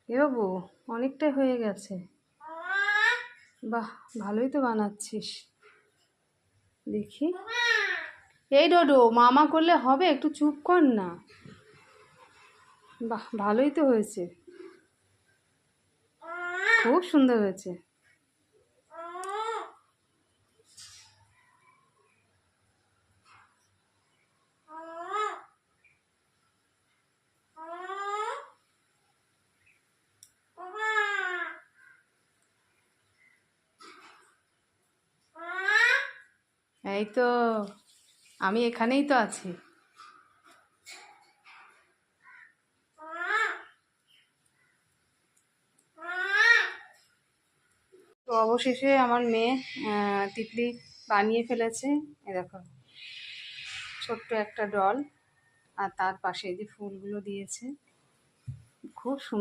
এ বাবু, অনেকটাই হয়ে গেছে। বাহ, ভালোই তো বানাচ্ছিস। দেখি। এই ডোডো, মামা করলে হবে? একটু চুপ কর না। বাহ, ভালোই তো হয়েছে, খুব সুন্দর হয়েছে। এই তো, আমি এখানেই তো আছি। তো অবশেষে আমার মেয়ে টিকলি বানিয়ে ফেলেছে। এ দেখো, ছোট্ট একটা ডল, আর তার পাশে এই যে ফুলগুলো দিয়েছে, খুব সুন্দর।